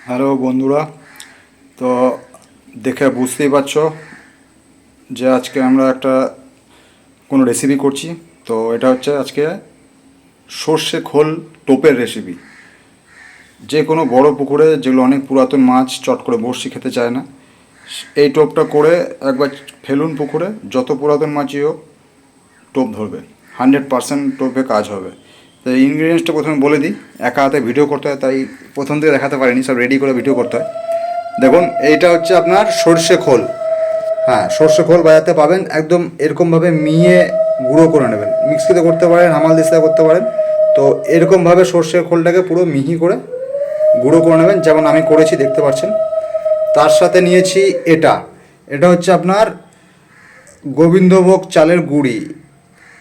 Hello বন্ধুরা, তো দেখে বুঝতেই পারছো যে আজকে আমরা একটা কোনো রেসিপি করছি। তো এটা হচ্ছে আজকে সর্ষে খোল টোপের রেসিপি। যে কোনো বড় পুকুরে যেগুলো অনেক পুরাতন মাছ চট করে বড়শি খেতে চায় না, এই টোপটা করে একবার ফেলুন পুকুরে, যত পুরাতন মাছই হোক টোপ ধরবে। 100% টোপে কাজ হবে। তো এই ইনগ্রিডিয়েন্টসটা প্রথমে বলে দিই। একা হাতে ভিডিও করতে হয়, তাই প্রথম থেকে দেখাতে পারিনি, সব রেডি করে ভিডিও করতে হয়। দেখুন, এইটা হচ্ছে আপনার সর্ষে খোল। হ্যাঁ, সর্ষে খোল বাজাতে পাবেন, একদম এরকমভাবে মিয়ে গুঁড়ো করে নেবেন। মিক্সিতে করতে পারেন, হামাল দিস্তায় করতে পারেন। তো এরকমভাবে সর্ষের খোলটাকে পুরো মিহি করে গুঁড়ো করে নেবেন, যেমন আমি করেছি দেখতে পাচ্ছেন। তার সাথে নিয়েছি এটা। এটা হচ্ছে আপনার গোবিন্দভোগ চালের গুঁড়ি।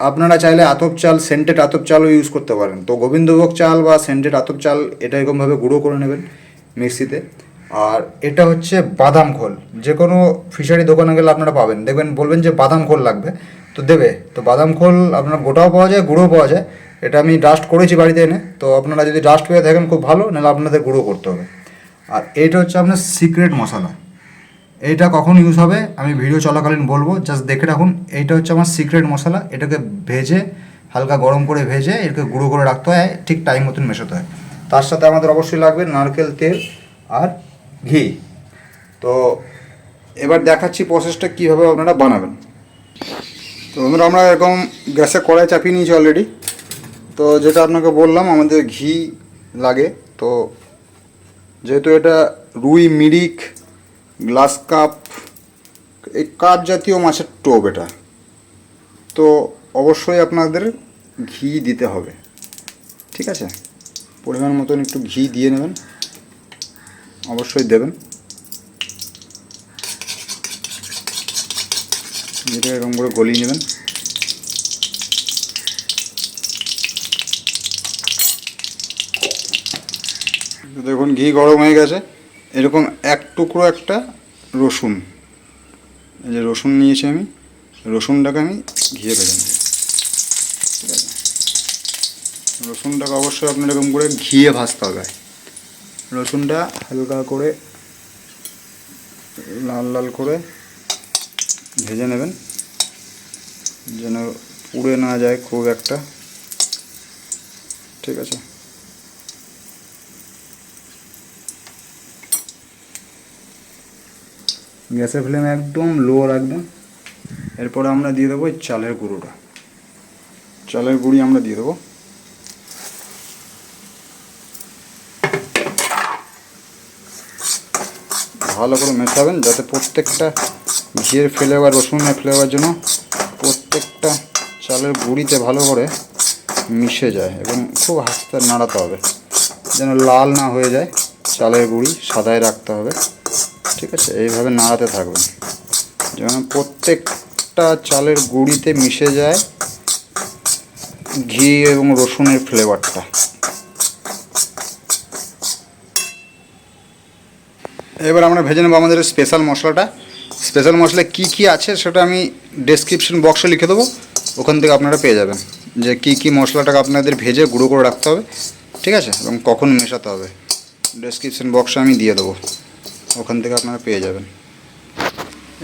আপনারা চাইলে আতপ চাল, সেন্টেড আতপ চালও ইউজ করতে পারেন। তো গোবিন্দভোগ চাল বা সেন্টেড আতপ চাল এটা এরকমভাবে গুঁড়ো করে নেবেন মিক্সিতে। আর এটা হচ্ছে বাদাম খোল। যে কোনো ফিশারি দোকানে গেলে আপনারা পাবেন, দেখবেন বলবেন যে বাদাম খোল লাগবে, তো দেবে। তো বাদাম খোল আপনার গোটাও পাওয়া যায়, গুঁড়োও পাওয়া যায়। এটা আমি ডাস্ট করেছি বাড়িতে এনে। তো আপনারা যদি ডাস্ট পেয়ে থাকেন খুব ভালো, নাহলে আপনাদের গুঁড়ো করতে হবে। আর এইটা হচ্ছে আপনার সিক্রেট মশলা। এইটা কখন ইউজ হবে আমি ভিডিও চলাকালীন বলবো, জাস্ট দেখে রাখুন। এইটা হচ্ছে আমার সিক্রেট মশলা। এটাকে ভেজে, হালকা গরম করে ভেজে এটাকে গুঁড়ো করে রাখতে হয়, ঠিক টাইম মতন মেশাতে হয়। তার সাথে আমাদের অবশ্যই লাগবে নারকেল তেল আর ঘি। তো এবার দেখাচ্ছি প্রসেসটা কীভাবে আপনারা বানাবেন। তো বন্ধুরা, আমরা এরকম গ্যাসে কড়াই চাপিয়ে নিয়েছি অলরেডি। তো যেটা আপনাকে বললাম, আমাদের ঘি লাগে। তো যেহেতু এটা রুই, মিরিক, গ্লাস কাপ, এই কাঠ জাতীয় মাছের টোপ এটা, তো অবশ্যই আপনাদের ঘি দিতে হবে। ঠিক আছে, পরিমাণ মতন একটু ঘি দিয়ে নেবেন, অবশ্যই দেবেন। যেটা এরকম করে গলিয়ে নেবেন। দেখুন, ঘি গরম হয়ে গেছে। এরকম এক টুকরো একটা রসুন, এই যে রসুন নিয়েছি আমি, রসুনটাকে আমি ঘিয়ে ভেজে নেব। ঠিক আছে, রসুনটাকে অবশ্যই আপনার এরকম করে ঘিয়ে ভাজতে হবে। রসুনটা হালকা করে লাল লাল করে ভেজে নেবেন, যেন পুড়ে না যায় খুব একটা। ঠিক আছে, গ্যাসের ফ্লেম একদম লো রাখবেন। এরপরে আমরা দিয়ে দেবো চালের গুঁড়োটা। চালের গুঁড়ি আমরা দিয়ে দেবো। ভালো করে মেশাবেন, যাতে প্রত্যেকটা ঘিয়ের ফ্লেভার, রসুনের ফ্লেভার জন্য প্রত্যেকটা চালের গুঁড়িতে ভালো করে মিশে যায়, এবং খুব আস্তে নাড়াতে হবে যেন লাল না হয়ে যায়। চালের গুঁড়ি সাদায় রাখতে হবে। ঠিক আছে, এইভাবে নাড়াতে থাকবেন যেন প্রত্যেকটা চালের গুঁড়িতে মিশে যায় ঘি এবং রসুনের ফ্লেভারটা। এবার আমরা ভেজে নেব আমাদের স্পেশাল মশলাটা। স্পেশাল মশলা কি কি আছে সেটা আমি ডেসক্রিপশন বক্সে লিখে দেবো, ওখান থেকে আপনারা পেয়ে যাবেন যে কি কি মশলাটাকে আপনাদের ভেজে গুঁড়ো করে রাখতে হবে। ঠিক আছে, এবং কখন মেশাতে হবে ডেসক্রিপশন বক্সে আমি দিয়ে দেবো, ওখান থেকে আপনারা পেয়ে যাবেন।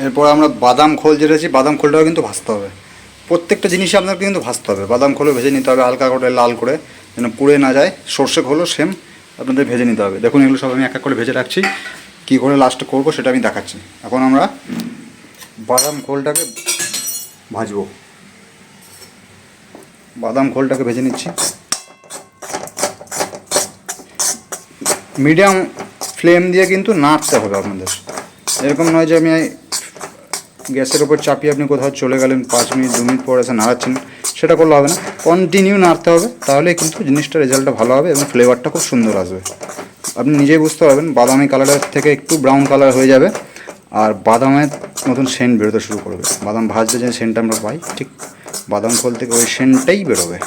এরপর আমরা বাদাম খোল যেটা আছে, বাদাম খোলটাও কিন্তু ভাজতে হবে। প্রত্যেকটা জিনিসই আপনাকে কিন্তু ভাজতে হবে। বাদাম খোলও ভেজে নিতে হবে হালকা করে লাল করে, যেন পুড়ে না যায়। সর্ষে খোলও সেম আপনাদের ভেজে নিতে হবে। দেখুন, এগুলো সব আমি এক এক করে ভেজে রাখছি। কী করে লাস্টে করবো সেটা আমি দেখাচ্ছি। এখন আমরা বাদাম খোলটাকে ভাজবো। বাদাম খোলটাকে ভেজে নিচ্ছি। মিডিয়াম ফ্লেম দিয়ে কিন্তু নাড়তে হবে আপনাদের। এরকম নয় যে আমি গ্যাসের ওপর চাপিয়ে আপনি কোথাও চলে গেলেন, 5 মিনিট 2 মিনিট পর এসে নাড়াচ্ছেন, সেটা করলে হবে না। কন্টিনিউ নাড়তে হবে, তাহলে কিন্তু জিনিসটা রেজাল্টটা ভালো হবে এবং ফ্লেভারটা খুব সুন্দর আসবে। আপনি নিজেই বুঝতে পারবেন, বাদামি কালারের থেকে একটু ব্রাউন কালার হয়ে যাবে, আর বাদামের মতন সেন্ট বেরোতে শুরু করবে। বাদাম ভাজতে যে সেন্টটা আমরা পাই, ঠিক বাদাম খোল থেকে ওই সেন্টটাই বেরোবে।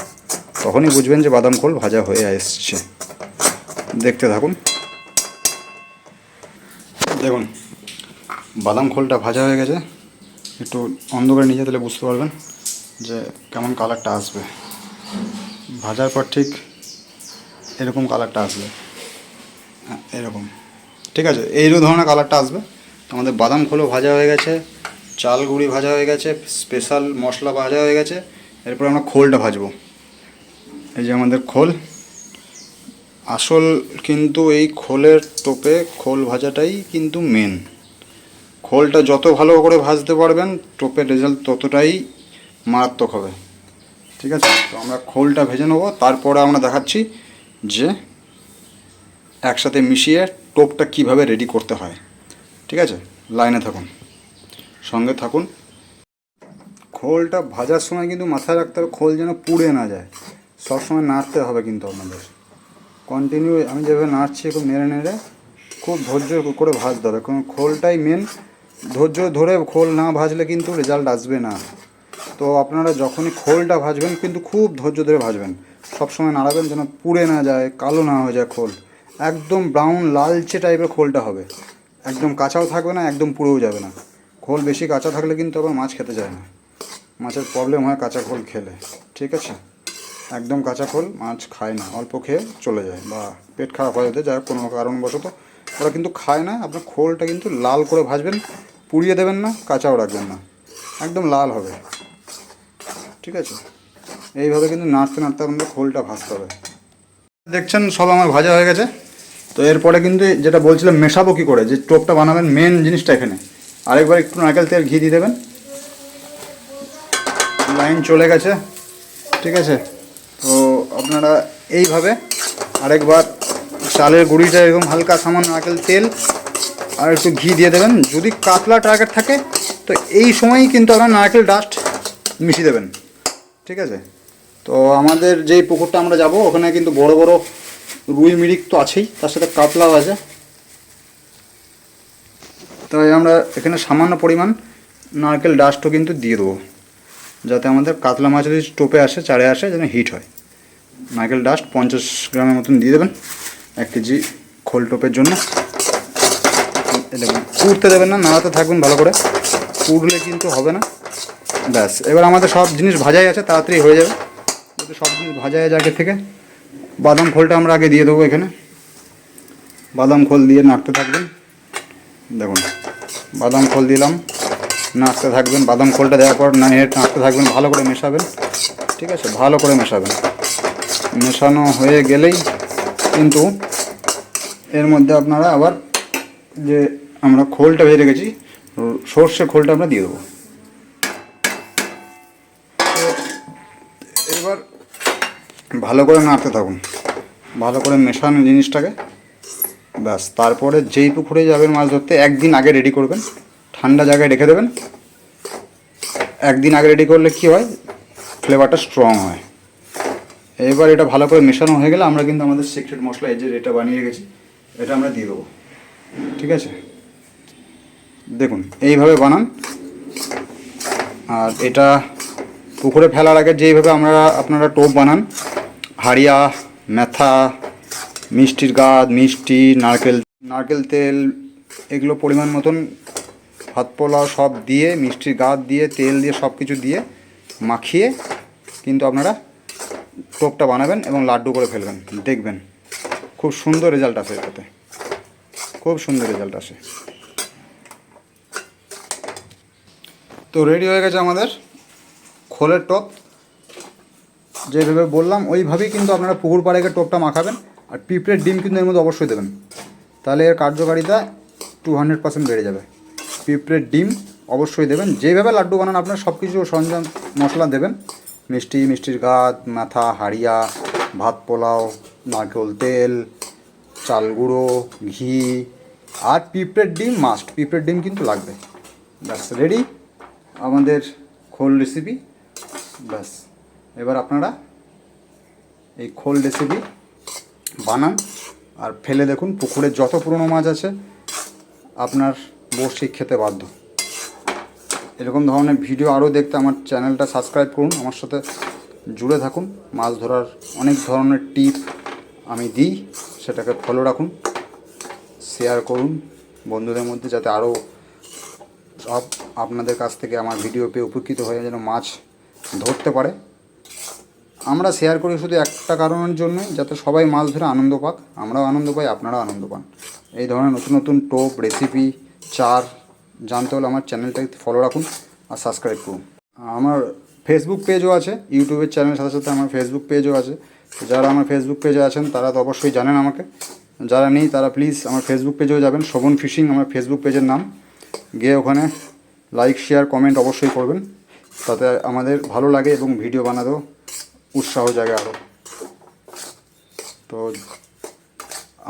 তখনই বুঝবেন যে বাদাম খোল ভাজা হয়ে এসছে। দেখতে থাকুন। দেখুন, বাদাম খোলটা ভাজা হয়ে গেছে। একটু অন্ধকারে নিয়ে যেতে বুঝতে পারবেন যে কেমন কালারটা আসবে। ভাজার পর ঠিক এরকম কালারটা আসবে, হ্যাঁ এরকম। ঠিক আছে, এইরকম ধরনের কালারটা আসবে। আমাদের বাদাম খোলও ভাজা হয়ে গেছে, চাল গুঁড়ি ভাজা হয়ে গেছে, স্পেশাল মশলা ভাজা হয়ে গেছে। এরপর আমরা খোলটা ভাজবো। এই যে আমাদের খোল, আসল কিন্তু এই খোলের টোপে খোল ভাজাটাই কিন্তু মেন। খোলটা যত ভালো করে ভাজতে পারবেন টোপের রেজাল্ট ততটাই মারাত্মক হবে। ঠিক আছে, তো আমরা খোলটা ভেজে নেবো, তারপরে আমরা দেখাচ্ছি যে একসাথে মিশিয়ে টোপটা কিভাবে রেডি করতে হয়। ঠিক আছে, লাইনে থাকুন, সঙ্গে থাকুন। খোলটা ভাজার সময় কিন্তু মাথায় রাখতে হবে খোল যেন পুড়ে না যায়। সবসময় নাড়তে হবে কিন্তু আপনাদের কন্টিনিউ। আমি যেভাবে নাড়ছি খুব নেড়ে নেড়ে খুব ধৈর্য করে ভাজতে হবে, কারণ খোলটাই মেন। ধৈর্য ধরে খোল না ভাজলে কিন্তু রেজাল্ট আসবে না। তো আপনারা যখনই খোলটা ভাজবেন কিন্তু খুব ধৈর্য ধরে ভাজবেন, সবসময় নাড়াবেন যেন পুড়ে না যায়, কালো না হয়ে যায় খোল। একদম ব্রাউন লালচে টাইপের খোলটা হবে, একদম কাঁচাও থাকবে না, একদম পুড়েও যাবে না। খোল বেশি কাঁচা থাকলে কিন্তু আবার মাছ খেতে যায় না, মাছের প্রবলেম হয় কাঁচা খোল খেলে। ঠিক আছে, একদম কাঁচা খোল মাছ খায় না, অল্প খেয়ে চলে যায় বা পেট খারাপ হয়ে যেতে যায় কোনো কারণবশত, ওরা কিন্তু খায় না। আপনার খোলটা কিন্তু লাল করে ভাজবেন, পুড়িয়ে দেবেন না, কাঁচাও রাখবেন না, একদম লাল হবে। ঠিক আছে, এইভাবে কিন্তু নাড়তে নাড়তে আপনাদের খোলটা ভাজতে হবে। দেখছেন সব আমার ভাজা হয়ে গেছে। তো এরপরে কিন্তু যেটা বলছিলাম মেশাবো কী করে, যে টোপটা বানাবেন, মেন জিনিসটা এখানে। আরেকবার একটু নারকেল তেল ঘি দিয়ে দেবেন। লাইন চলে গেছে। ঠিক আছে, তো আপনারা এইভাবে আরেকবার চালের গুঁড়িটা এরকম হালকা সামান্য নারকেল তেল আর একটু ঘি দিয়ে দেবেন। যদি কাতলা টার্গেট থাকে তো এই সময়ই কিন্তু আপনার নারকেল ডাস্ট মিশিয়ে দেবেন। ঠিক আছে, তো আমাদের যেই পুকুরটা আমরা যাব ওখানে কিন্তু বড় বড় রুই মিরিক তো আছেই, তার সাথে কাতলাও আছে। তাই আমরা এখানে সামান্য পরিমাণ নারকেল ডাস্টও কিন্তু দিয়ে দেবো, যাতে আমাদের কাতলা মাছ যদি টোপে আসে, চারে আসে, যেন হিট হয়। নারকেল ডাস্ট 50 গ্রামের মতন দিয়ে দেবেন 1 কেজি খোল টোপের জন্য। দেখুন, পুড়তে দেবেন না, নাড়াতে থাকবেন ভালো করে, পুড়লে কিন্তু হবে না। ব্যাস, এবার আমাদের সব জিনিস ভাজাই আছে, তাড়াতাড়ি হয়ে যাবে। যদি সব জিনিস ভাজাই আছে আগে থেকে, বাদাম খোলটা আমরা আগে দিয়ে দেবো এখানে। বাদাম খোল দিয়ে নাড়তে থাকবেন। দেখুন, বাদাম খোল দিলাম, নাড়তে থাকবেন। বাদাম খোলটা দেওয়ার পর নাড়তে থাকবেন, ভালো করে মেশাবেন। ঠিক আছে, ভালো করে মেশাবেন। মেশানো হয়ে গেলেই কিন্তু এর মধ্যে আপনারা আবার যে আমরা খোলটা ভেজে রেখেছি, সর্ষে খোলটা আমরা দিয়ে দেবো। এবার ভালো করে নাড়তে থাকুন, ভালো করে মেশানো জিনিসটাকে। ব্যাস, তারপরে যেই পুকুরে যাবেন মাছ ধরতে একদিন আগে রেডি করবেন, ঠান্ডা জায়গায় রেখে দেবেন। একদিন আগে রেডি করলে কি হয়, ফ্লেভারটা স্ট্রং হয়। এবার এটা ভালো করে মেশানো হয়ে গেলে আমরা কিন্তু আমাদের সিক্রেট মশলা, এই যে এটা বানিয়ে রেখেছি, এটা আমরা দিয়ে দেবো। ঠিক আছে, দেখুন এইভাবে বানান। আর এটা পুকুরে ফেলার আগে যেইভাবে আপনারা টোপ বানান, হাড়িয়া, মেথা, মিষ্টির গাছ, মিষ্টি, নারকেল তেল, এগুলো পরিমাণ মতন, ভাত পোলাও সব দিয়ে, মিষ্টির গাছ দিয়ে, তেল দিয়ে, সব কিছু দিয়ে মাখিয়ে কিন্তু আপনারা টোপটা বানাবেন এবং লাড্ডু করে ফেলবেন। দেখবেন খুব সুন্দর রেজাল্ট আসে, এটাতে খুব সুন্দর রেজাল্ট আসে। তো রেডি হয়ে গেছে আমাদের খোলের টোপ। যেভাবে বললাম ওইভাবেই কিন্তু আপনারা পুকুর পাড়ে গিয়ে টোপটা মাখাবেন। আর পিঁপড়ের ডিম কিন্তু এর মধ্যে অবশ্যই দেবেন, তাহলে এর কার্যকারিতা 200% বেড়ে যাবে। পিঁপড়ের ডিম অবশ্যই দেবেন। যেভাবে লাড্ডু বানান আপনার সব কিছু সরঞ্জাম মশলা দেবেন, মিষ্টির গাছ, মাথা, হাড়িয়া, ভাত পোলাও, নারকেল তেল, চাল গুঁড়ো, ঘি আর পিঁপড়ের ডিম মাস্ট। পিঁপড়ের ডিম কিন্তু লাগবে। ব্যাস, রেডি আমাদের খোল রেসিপি। ব্যাস, এবার আপনারা এই খোল রেসিপি বানান আর ফেলে দেখুন, পুকুরে যত পুরনো মাছ আছে আপনার বড়শি খেতে বাধ্য। এরকম ধরনের ভিডিও আরও দেখতে আমার চ্যানেলটা সাবস্ক্রাইব করুন, আমার সাথে জুড়ে থাকুন। মাছ ধরার অনেক ধরনের টিপ আমি দিই, সেটাকে ফলো রাখুন, শেয়ার করুন বন্ধুদের মধ্যে, যাতে আরও সব আপনাদের কাছ থেকে আমার ভিডিও পেয়ে উপকৃত হয়ে যেন মাছ ধরতে পারে। আমরা শেয়ার করি শুধু একটা কারণের জন্যই, যাতে সবাই মাছ ধরে আনন্দ পাক, আমরাও আনন্দ পাই, আপনারাও আনন্দ পান। এই ধরনের নতুন নতুন টোপ রেসিপি চার জানতে হলে আমার চ্যানেলটাকে ফলো রাখুন আর সাবস্ক্রাইব করুন। আমার ফেসবুক পেজও আছে, ইউটিউবের চ্যানেলের সাথে সাথে আমার ফেসবুক পেজও আছে। তো যারা আমার ফেসবুক পেজে আছেন তারা তো অবশ্যই জানেন আমাকে, যারা নেই তারা প্লিজ আমার ফেসবুক পেজেও যাবেন, শোভন ফিশিং আমার ফেসবুক পেজের নাম। গিয়ে ওখানে লাইক শেয়ার কমেন্ট অবশ্যই করবেন, তাতে আমাদের ভালো লাগে এবং ভিডিও বানাতেও উৎসাহ জাগে আরও। তো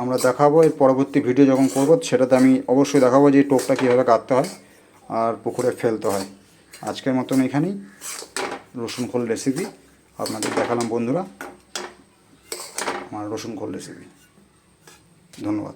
আমরা দেখাবো এর পরবর্তী ভিডিও যখন করব সেটাতে আমি অবশ্যই দেখাবো যে এই টোপটা কীভাবে কাটতে হয় আর পুকুরে ফেলতে হয়। আজকের মতন এখানেই রসুন খোল রেসিপি আপনাদের দেখালাম বন্ধুরা, আমার রসুন খোল রেসিপি। ধন্যবাদ।